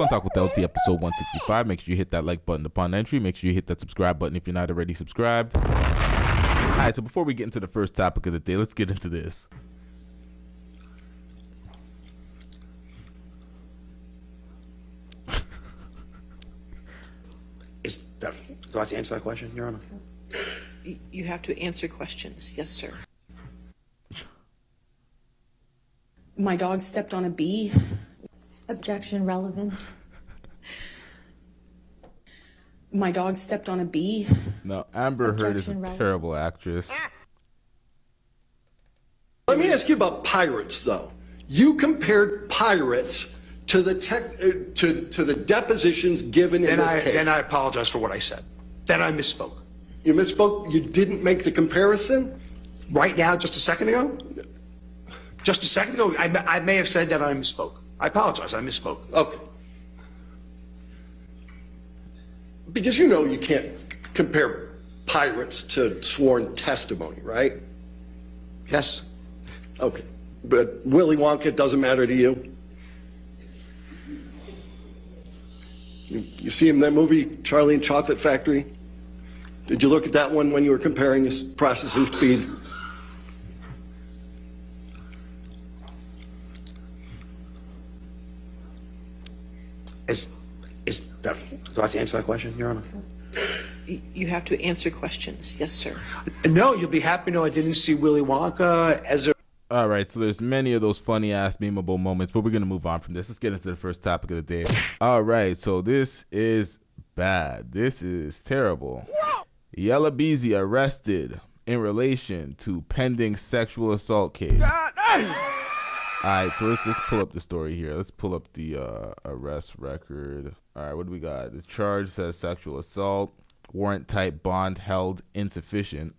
Gonna Talk with LT episode 165. Make sure you hit that like button upon entry. Make sure you hit that subscribe button if you're not already subscribed. All right, so before we get into the first topic of the day, let's get into this. Do I have to answer that question, Your Honor? You have to answer questions. Yes, sir. My dog stepped on a bee. Objection relevant. My dog stepped on a bee. No, Amber Heard is a Objection, terrible actress. Let me ask you about pirates, though. You compared pirates to the to the depositions given in this case. Then I apologize for what I said. Then I misspoke. You misspoke? You didn't make the comparison? Right now, just a second ago? Just a second ago, I may have said that I misspoke. I apologize, I misspoke. Okay. Because you know you can't compare pirates to sworn testimony, right? Yes? Okay. But Willy Wonka doesn't matter to you? You see him in that movie, Charlie and Chocolate Factory? Did you look at that one when you were comparing his processing speed? Do I have to answer that question, Your Honor? You have to answer questions. Yes, sir. No, you'll be happy to know I didn't see Willy Wonka as a... All right, so there's many of those funny ass memeable moments, but we're gonna move on from this. Let's get into the first topic of the day. All right, so this is bad. This is terrible. Yella Beezy arrested in relation to pending sexual assault case. All right, so let's pull up the story here. Let's pull up the arrest record. All right, what do we got? The charge says sexual assault, warrant type bond held insufficient.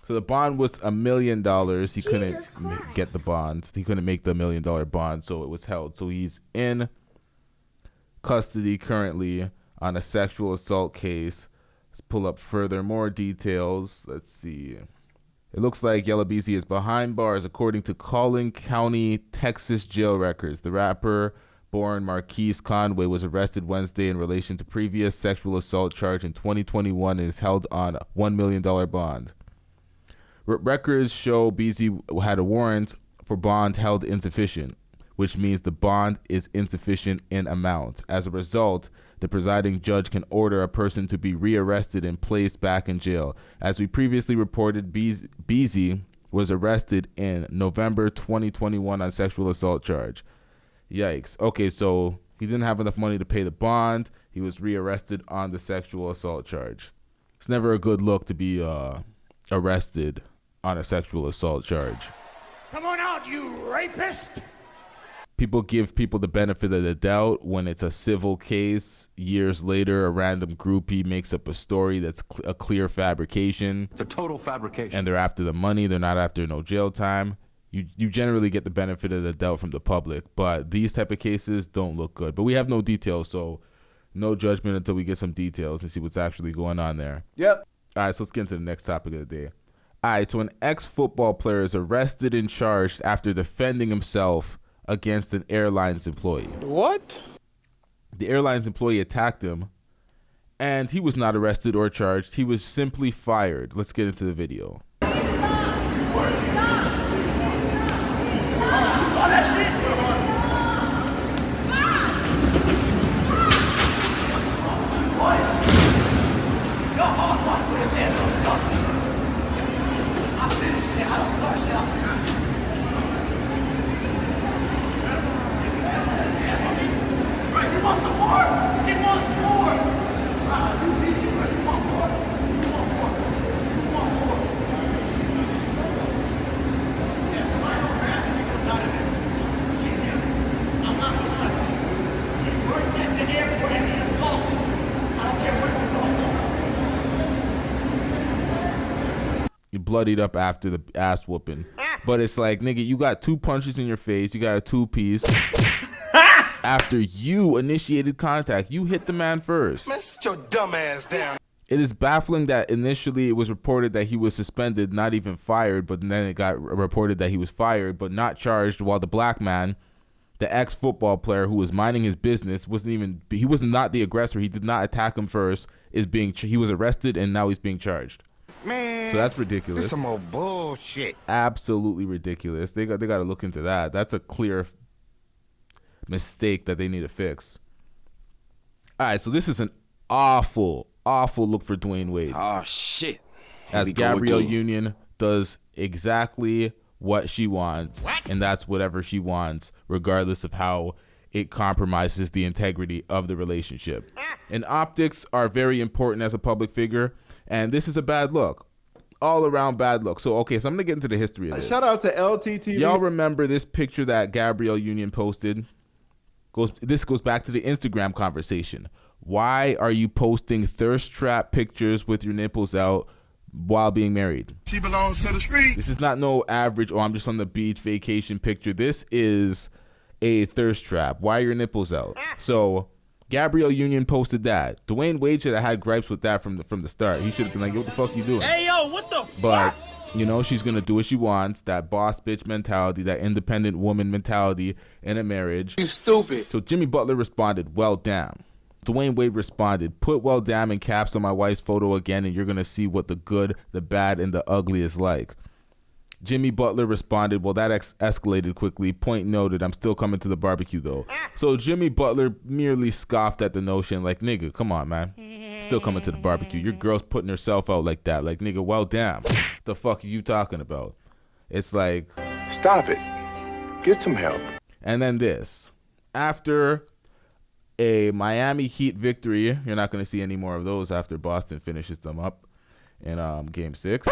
So the bond was $1 million. He couldn't get the bond. He couldn't make the $1 million bond, so it was held. So he's in custody currently on a sexual assault case. Let's pull up more details. Let's see. It looks like Yella Beezy is behind bars according to Collin County, Texas jail records. The rapper born Marquise Conway was arrested Wednesday in relation to previous sexual assault charge in 2021 and is held on a $1 million bond. Records show Beezy had a warrant for bond held insufficient, which means the bond is insufficient in amount. As a result, the presiding judge can order a person to be rearrested and placed back in jail. As we previously reported, Beezy was arrested in November 2021 on sexual assault charge. Yikes. Okay, so he didn't have enough money to pay the bond. He was rearrested on the sexual assault charge. It's never a good look to be arrested on a sexual assault charge. Come on out, you rapist! People give people the benefit of the doubt when it's a civil case. Years later, a random groupie makes up a story that's a clear fabrication. It's a total fabrication. And they're after the money. They're not after no jail time. You generally get the benefit of the doubt from the public, but these type of cases don't look good. But we have no details, so no judgment until we get some details and see what's actually going on there. Yep. All right, so let's get into the next topic of the day. All right, so an ex-football player is arrested and charged after defending himself against an airlines employee. What? The airlines employee attacked him, and he was not arrested or charged. He was simply fired. Let's get into the video. Bloodied up after the ass whooping, but it's like, nigga, you got 2 punches in your face, you got a 2-piece. After you initiated contact, you hit the man first. Man, sit your dumb ass down. It is baffling that initially it was reported that he was suspended, not even fired, but then it got reported that he was fired but not charged, while the black man the ex-football player who was minding his business, he was not the aggressor. He did not attack him first. He was arrested and now he's being charged. Man, so that's ridiculous. That's some old bullshit. Absolutely ridiculous. They got to look into that. That's a clear mistake that they need to fix. All right, so this is an awful look for Dwyane Wade. Oh shit. As Gabrielle Union does exactly what she wants, and that's whatever she wants, regardless of how it compromises the integrity of the relationship. And optics are very important as a public figure, and this is a bad look. All around bad look. So, okay, so I'm going to get into the history of this. Shout out to LTTV. Y'all remember this picture that Gabrielle Union posted? This goes back to the Instagram conversation. Why are you posting thirst trap pictures with your nipples out while being married? She belongs to the street. This is not no average, I'm just on the beach vacation picture. This is a thirst trap. Why are your nipples out? So Gabrielle Union posted that. Dwyane Wade should have had gripes with that from the start. He should have been like, what the fuck you doing? Hey, yo, what the But, you know, she's going to do what she wants. That boss bitch mentality, that independent woman mentality in a marriage. You stupid. So Jimmy Butler responded, well, damn. Dwyane Wade responded, put well damn in caps on my wife's photo again and you're going to see what the good, the bad, and the ugly is like. Jimmy Butler responded, well, that escalated quickly. Point noted, I'm still coming to the barbecue, though. So Jimmy Butler merely scoffed at the notion, like, nigga, come on, man. Still coming to the barbecue. Your girl's putting herself out like that. Like, nigga, well, damn. The fuck are you talking about? It's like... Stop it. Get some help. And then this. After a Miami Heat victory, you're not going to see any more of those after Boston finishes them up in Game 6.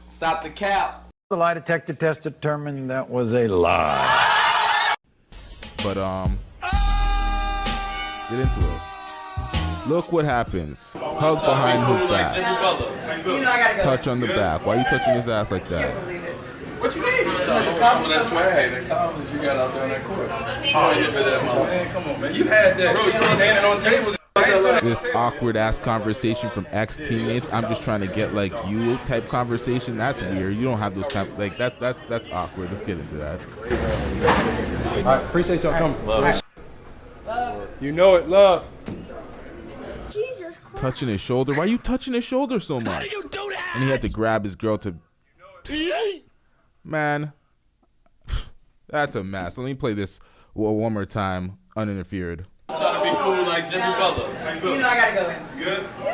Stop the cap. The lie detector test determined that was a lie. But get into it. Look what happens. Hug behind his back. Touch on the back. Why are you touching his ass like that? What you mean? Some of that swag, that confidence you got out there on that court. Oh, you that man. Come on, man. You had that. Bro, you were standing on tables. This awkward ass conversation from ex teammates. I'm just trying to get like you type conversation. That's weird. You don't have those kind of, like that's awkward. Let's get into that. All right, appreciate y'all coming. Love. You know it, love. Jesus Christ. Touching his shoulder. Why are you touching his shoulder so much? How do you do that? And he had to grab his girl to. Man, that's a mess. Let me play this one more time, uninterfered. Trying to be cool like Jimmy Butler. You know I gotta go in. Good? I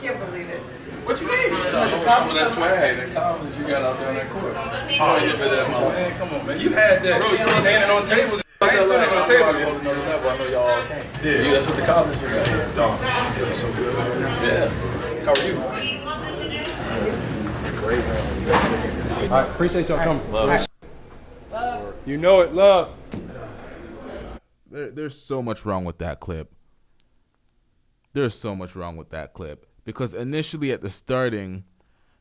can't believe it. What you mean? Some of that swag, that confidence you got out there on that court. Oh, you that man. Come on, man. You had that. Bro, you were standing on tables. I ain't standing on tables. You hold another level. I know y'all all came. Yeah. That's what the confidence you got. Yeah. Feeling so good. Yeah. How are you? Great, man. All right, appreciate y'all coming. Love. You know it, love. There's so much wrong with that clip. There's so much wrong with that clip. Because initially at the starting,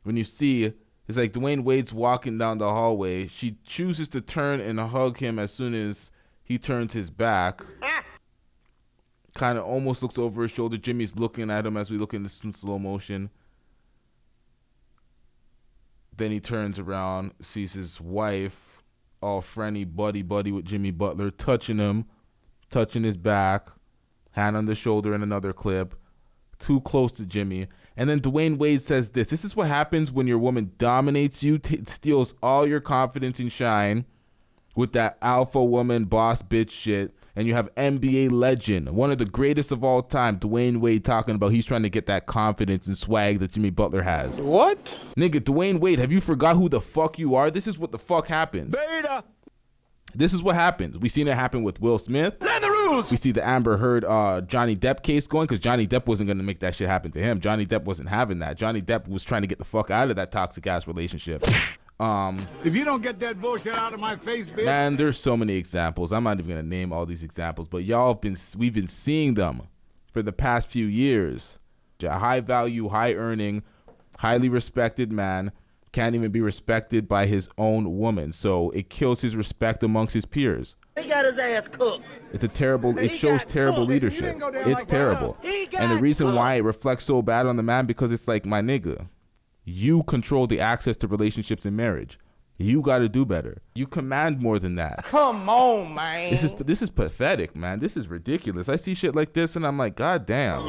when you see, it's like Dwyane Wade's walking down the hallway. She chooses to turn and hug him as soon as he turns his back. Kind of almost looks over his shoulder. Jimmy's looking at him as we look in this in slow motion. Then he turns around, sees his wife, all friendly, buddy with Jimmy Butler, touching him. Touching his back, hand on the shoulder in another clip, too close to Jimmy. And then Dwyane Wade says this is what happens when your woman dominates you, steals all your confidence and shine with that alpha woman boss bitch shit. And you have NBA legend, one of the greatest of all time, Dwyane Wade, talking about he's trying to get that confidence and swag that Jimmy Butler has. What? Nigga, Dwyane Wade, have you forgot who the fuck you are? This is what the fuck happens. Beta. This is what happens. We've seen it happen with Will Smith. Learn the rules. We see the Amber Heard Johnny Depp case going because Johnny Depp wasn't going to make that shit happen to him. Johnny Depp wasn't having that. Johnny Depp was trying to get the fuck out of that toxic ass relationship. If you don't get that bullshit out of my face, bitch. Man, there's so many examples. I'm not even going to name all these examples, but we've been seeing them for the past few years. A high value, high earning, highly respected man can't even be respected by his own woman. So it kills his respect amongst his peers. He got his ass cooked. It's a terrible, it shows terrible leadership. It's terrible. And the reason why it reflects so bad on the man, because it's like, my nigga, you control the access to relationships in marriage. You got to do better. You command more than that. Come on, man. This is pathetic, man. This is ridiculous. I see shit like this and I'm like, God damn.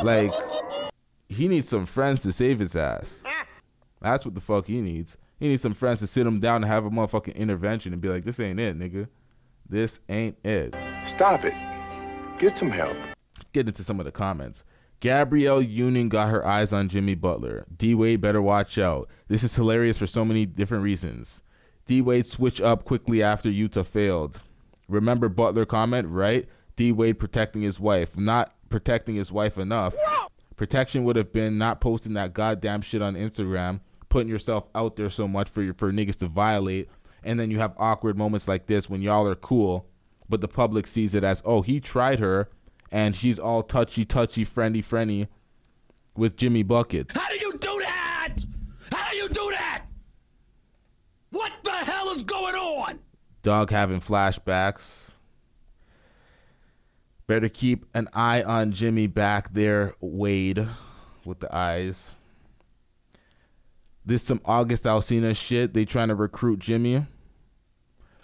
Like, he needs some friends to save his ass. That's what the fuck he needs. He needs some friends to sit him down and have a motherfucking intervention and be like, this ain't it, nigga. This ain't it. Stop it. Get some help. Get into some of the comments. Gabrielle Union got her eyes on Jimmy Butler. D-Wade better watch out. This is hilarious for so many different reasons. D-Wade switched up quickly after Utah failed. Remember Butler comment, right? D-Wade protecting his wife. Not protecting his wife enough. Protection would have been not posting that goddamn shit on Instagram, putting yourself out there so much for niggas to violate, and then you have awkward moments like this when y'all are cool, but the public sees it as, oh, he tried her, and she's all touchy, friendly with Jimmy Buckets. How do you do that? How do you do that? What the hell is going on? Doug having flashbacks. Better keep an eye on Jimmy back there, Wade, with the eyes. This some August Alsina shit. They trying to recruit Jimmy.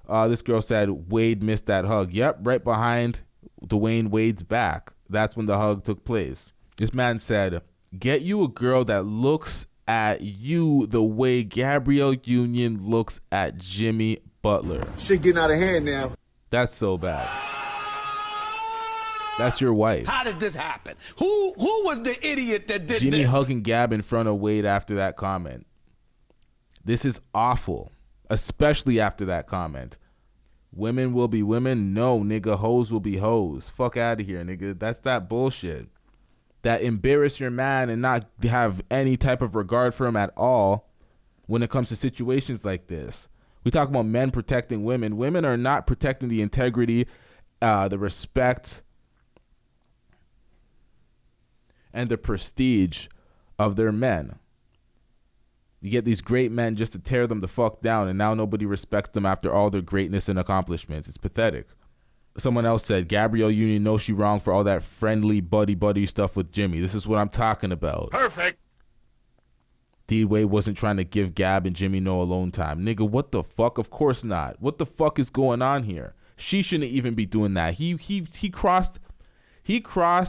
This girl said Wade missed that hug. Yep, right behind Dwyane Wade's back. That's when the hug took place. This man said, get you a girl that looks at you the way Gabrielle Union looks at Jimmy Butler. Shit getting out of hand now. That's so bad. That's your wife. How did this happen? Who was the idiot that did Jimmy this? hugging Gab in front of Wade after that comment. This is awful, especially after that comment. Women will be women. No, nigga, hoes will be hoes. Fuck out of here, nigga. That's that bullshit. That embarrass your man and not have any type of regard for him at all when it comes to situations like this. We talk about men protecting women. Women are not protecting the integrity, the respect, and the prestige of their men. You get these great men just to tear them the fuck down, and now nobody respects them after all their greatness and accomplishments. It's pathetic. Someone else said, Gabrielle Union knows she wrong for all that friendly buddy stuff with Jimmy. This is what I'm talking about. Perfect. D-Wade wasn't trying to give Gab and Jimmy no alone time. Nigga, what the fuck? Of course not. What the fuck is going on here? She shouldn't even be doing that. He crossed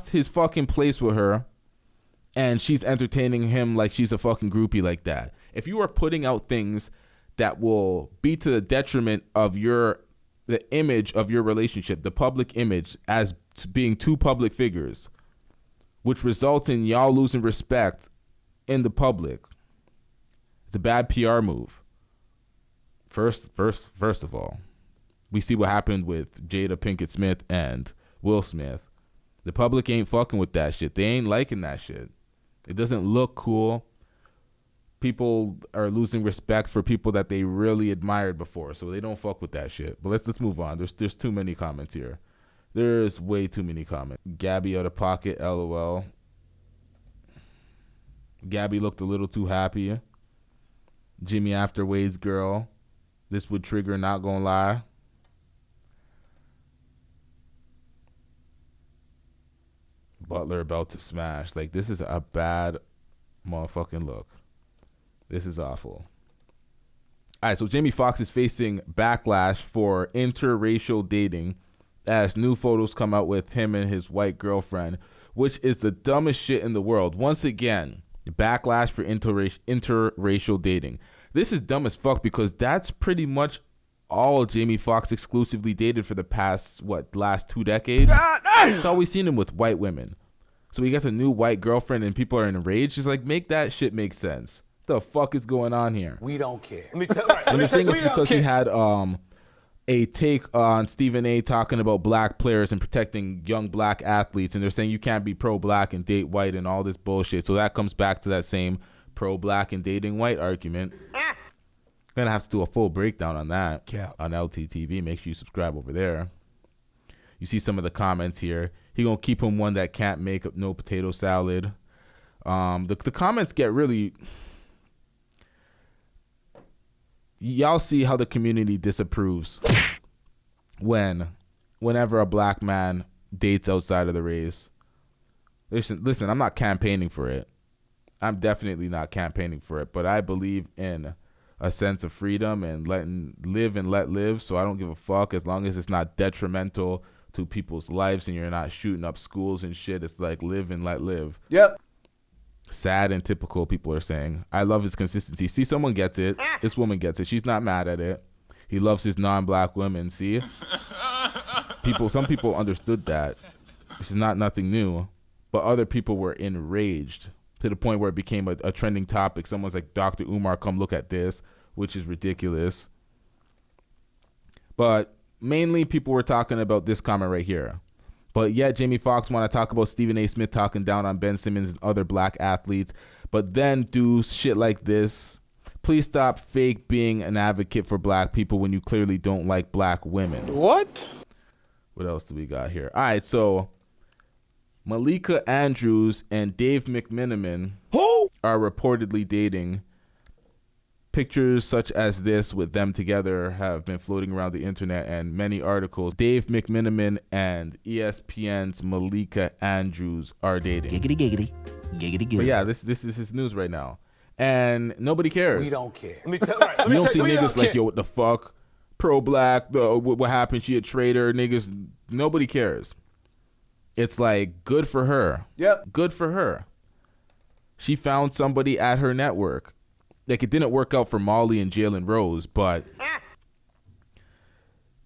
his fucking place with her, and she's entertaining him like she's a fucking groupie like that. If you are putting out things that will be to the detriment of the image of your relationship, the public image as being two public figures, which results in y'all losing respect in the public, it's a bad PR move. First of all, we see what happened with Jada Pinkett Smith and Will Smith. The public ain't fucking with that shit. They ain't liking that shit. It doesn't look cool. People are losing respect for people that they really admired before, so they don't fuck with that shit. But let's move on. There's too many comments here. There's way too many comments. Gabby out of pocket, LOL. Gabby looked a little too happy. Jimmy after Wade's girl. This would trigger, not gonna lie. Butler about to smash. Like, this is a bad motherfucking look. This is awful. All right, so Jamie Foxx is facing backlash for interracial dating as new photos come out with him and his white girlfriend, which is the dumbest shit in the world. Once again, backlash for interracial dating. This is dumb as fuck because that's pretty much all Jamie Foxx exclusively dated for the past, last 2 decades? It's always seen him with white women. So he gets a new white girlfriend and people are enraged. It's like, make that shit make sense. The fuck is going on here? We don't care. And they're saying it's because he had a take on Stephen A. talking about black players and protecting young black athletes, and they're saying you can't be pro-black and date white and all this bullshit. So that comes back to that same pro-black and dating white argument. Gonna have to do a full breakdown on that on LTTV. Make sure you subscribe over there. You see some of the comments here. He gonna keep him one that can't make up no potato salad. The comments get really. Y'all see how the community disapproves whenever a black man dates outside of the race. Listen, I'm not campaigning for it. I'm definitely not campaigning for it, but I believe in a sense of freedom and live and let live. So I don't give a fuck as long as it's not detrimental to people's lives and you're not shooting up schools and shit. It's like live and let live. Yep. Sad and typical, people are saying. I love his consistency. See, someone gets it. This woman gets it. She's not mad at it. He loves his non-black women. See? Some people understood that. This is not nothing new. But other people were enraged to the point where it became a trending topic. Someone's like, Dr. Umar, come look at this, which is ridiculous. But mainly people were talking about this comment right here. But yet Jamie Foxx want to talk about Stephen A. Smith talking down on Ben Simmons and other black athletes, but then do shit like this. Please stop fake being an advocate for black people when you clearly don't like black women. What? What else do we got here? All right, so Malika Andrews and Dave McMenamin are reportedly dating. Pictures such as this with them together have been floating around the internet and many articles. Dave McMenamin and ESPN's Malika Andrews are dating. Giggity, giggity. Giggity, giggity. But yeah, this is his news right now. And nobody cares. We don't care. You don't see niggas like, yo, what the fuck? Pro-black, what happened? She a traitor. Niggas, nobody cares. It's like, good for her. Yep. Good for her. She found somebody at her network. Like, it didn't work out for Molly and Jalen Rose, but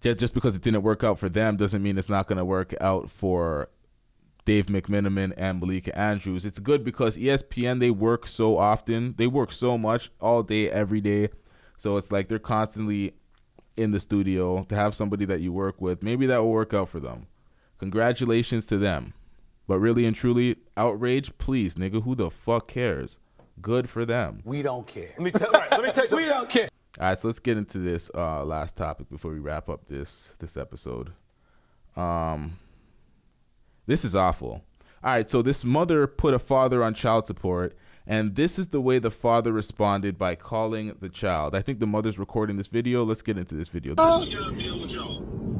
just because it didn't work out for them doesn't mean it's not going to work out for Dave McMenamin and Malika Andrews. It's good because ESPN, they work so often. They work so much all day, every day. So it's like they're constantly in the studio. To have somebody that you work with, maybe that will work out for them. Congratulations to them. But really and truly, Outrage, please, nigga, who the fuck cares? Good for them. We don't care. Let me tell you, we don't care. All right, so let's get into this last topic before we wrap up this episode. This is awful. All right, so this mother put a father on child support, and this is the way the father responded by calling the child. I think the mother's recording this video. Let's get into this video.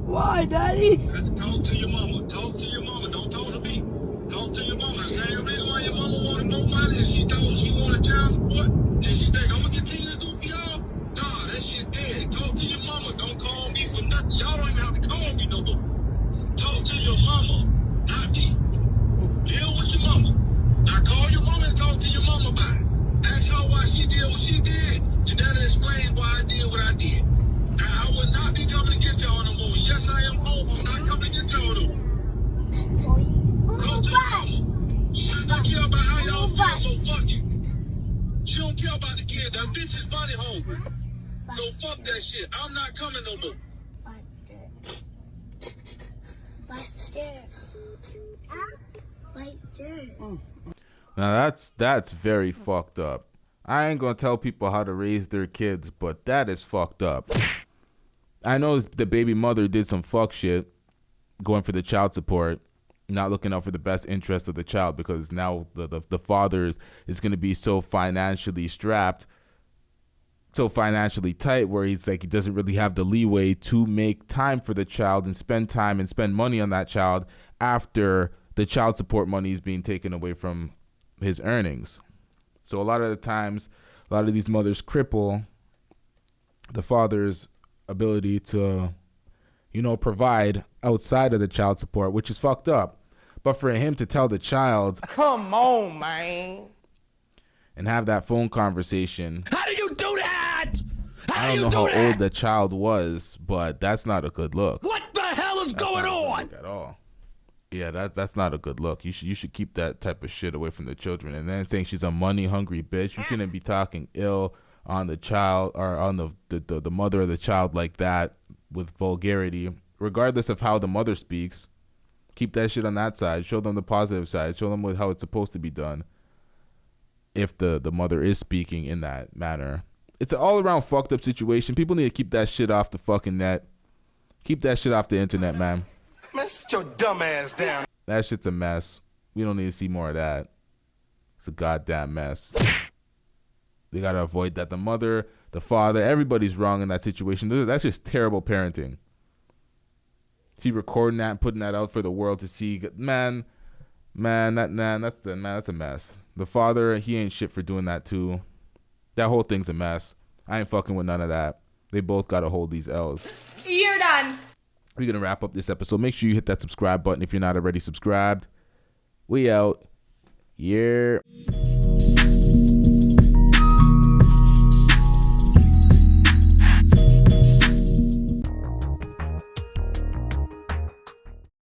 Why, Daddy? Talk to your mama. Talk to your mama. Don't talk to me. Talk to your mama. The same reason why your mama wanted more money and she thought she wanted child support. And she think, I'm going to continue to do for y'all. Nah, that shit dead. Talk to your mama. Don't call me for nothing. Y'all don't even have to call me no more. Talk to your mama, not me. Deal with your mama. Now call your mama and talk to your mama about it. Ask her why she did what she did. And that'll explain why I did what I did. Now, I will not be coming to get y'all no more. Yes, I am home. I'm not coming to get y'all no more. Talk to your mama. She don't care about how y'all feel, so fuck you. She don't care about the kid. That bitch is money hungry. So fuck that shit. I'm not coming no more. Now that's very fucked up. I ain't gonna tell people how to raise their kids, but that is fucked up. I know the baby mother did some fuck shit, going for the child support, not looking out for the best interest of the child, because now the father is going to be so financially strapped, so financially tight, where he's like, he doesn't really have the leeway to make time for the child and spend time and spend money on that child after the child support money is being taken away from his earnings. So a lot of the times, a lot of these mothers cripple the father's ability to, provide outside of the child support, which is fucked up. But for him to tell the child, Come on, man. and have that phone conversation. How do you do that? I don't know how old the child was, but that's not a good look. What the hell is going on? At all. Yeah, that's not a good look. You should keep that type of shit away from the children. And then saying she's a money hungry bitch. You shouldn't be talking ill on the child or on the mother of the child like that with vulgarity, regardless of how the mother speaks. Keep that shit on that side. Show them the positive side. Show them how it's supposed to be done. If the mother is speaking in that manner. It's an all around fucked up situation. People need to keep that shit off the fucking net. Keep that shit off the internet, man. Man, sit your dumb ass down. That shit's a mess. We don't need to see more of that. It's a goddamn mess. They gotta avoid that. The mother, the father, everybody's wrong in that situation. That's just terrible parenting. She recording that and putting that out for the world to see. That's a mess. The father, he ain't shit for doing that too. That whole thing's a mess. I ain't fucking with none of that. They both got to hold these L's. You're done. We're going to wrap up this episode. Make sure you hit that subscribe button if you're not already subscribed. We out. Yeah.